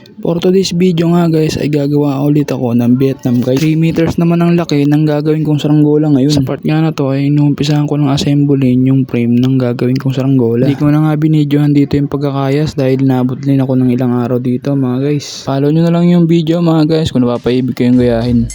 For today's video nga guys ay gagawa ulit ako ng Vietnam kite. 3 meters naman ang laki ng gagawin kong saranggola ngayon. Sa part nga na to ay inumpisahan ko ng assemblein yung frame ng gagawin kong saranggola. Hindi ko na nga binidyohan dito yung pagkakayas dahil nabot din ako ng ilang araw dito mga guys. Follow nyo na lang yung video mga guys kung napapaibig kayong gayahin.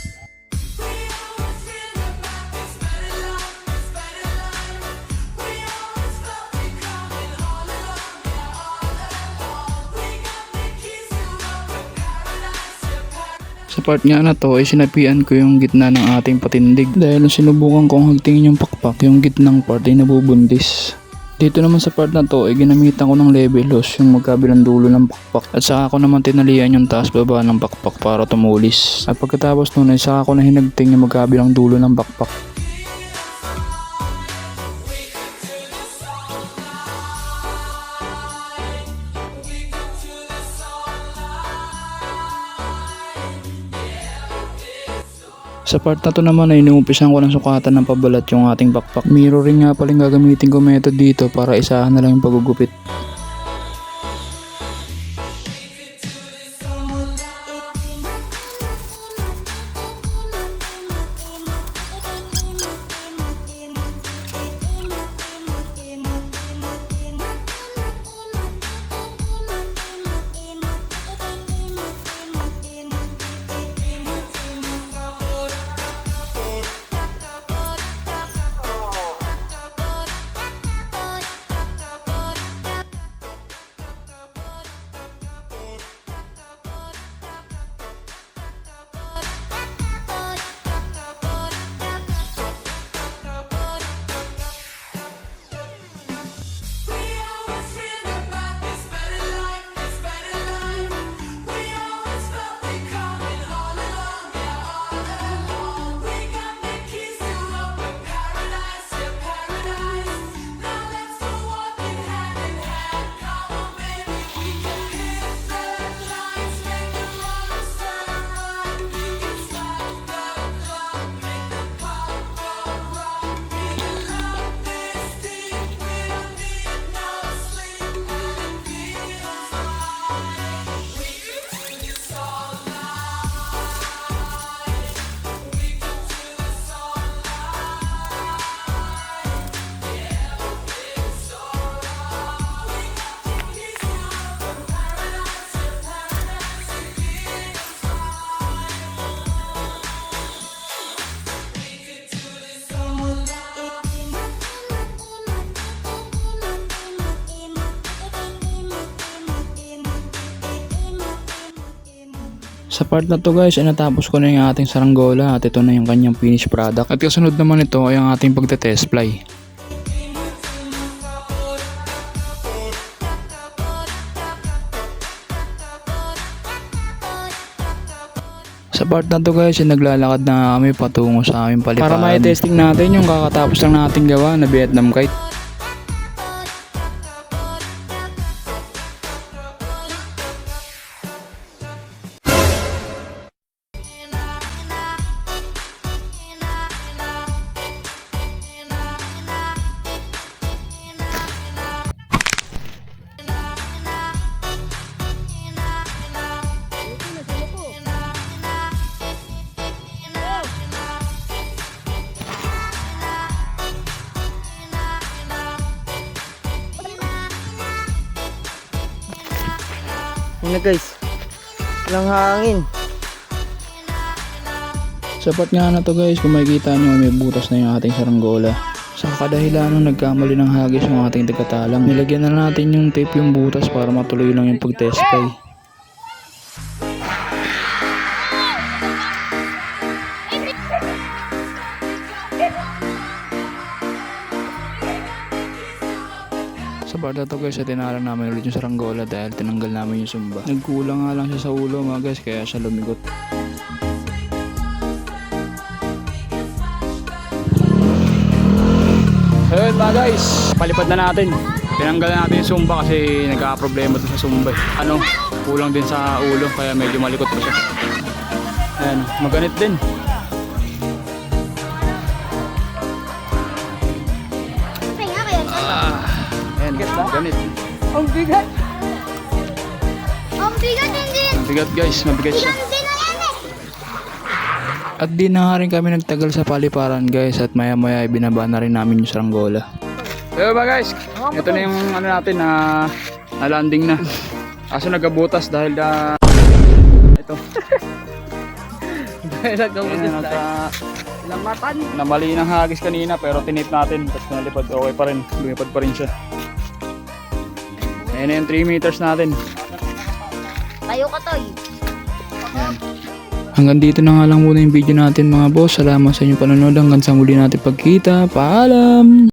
Sa part nga na to ay sinapian ko yung gitna ng ating patindig dahil nung sinubukan kong hagtingin yung pakpak, yung gitnang part ay nabubundis. Dito naman sa part na to ay ginamitan ko ng level hose yung magkabilang dulo ng pakpak at saka ko naman tinalian yung taas baba ng pakpak para tumulis. At pagkatapos nun ay saka ko na hinagting yung magkabilang dulo ng pakpak. Sa part na to naman ay inumpisan ko ng sukatan ng pabalat yung ating backpack. Mirroring nga pala yung gagamitin ko method dito para isahan na lang yung pagugupit. Sa part na to guys ay natapos ko na yung ating saranggola at ito na yung kanyang finished product. At kasunod naman ito ay ang ating pagte-test fly. Sa part na to guys ay naglalakad na kami patungo sa aming palipaan para mai-testing natin yung kakatapos lang nating gawa na Vietnam kite. Yun na guys, walang hangin. Sa part nga na to guys, kung makikita nyo may butas na yung ating saranggola. Sa kadahilan nung nagkamali ng hagis yung ating tagatalang, nilagyan na natin yung tape yung butas para matuloy lang yung pag-test fly. Sa part na to guys, tinalang namin ulit yung saranggola dahil tinanggal namin yung sumba. Nagkulang nga lang siya sa ulo mga guys, kaya siya lumigot. So yun mga guys, palipad na natin. Tinanggal natin yung sumba kasi nagka-problema to sa sumba. Kulang din sa ulo kaya medyo malikot pa siya. Ayan, maganit din. Ayan, ganit. Ang bigat! Ang bigat hindi. Mabigat guys, mabigat siya. At di na nga rin kami nagtagal sa paliparan guys, at maya maya binaba na rin namin yung saranggola. Yo ba guys, ito na yung ano natin na landing na. Kaso nagabutas dahil ito. Dahil nagkamutis Ayan, na lamatan. namali ng hagis kanina pero tinip natin tapos nalipad, okay pa rin, lumipad pa rin siya. Ayan na yung 3 meters natin. Tayo ka, Toy. Ayan. Hanggang dito na nga lang muna yung video natin mga boss. Salamat sa inyong panonood. Hanggang sa muli natin pagkita. Paalam!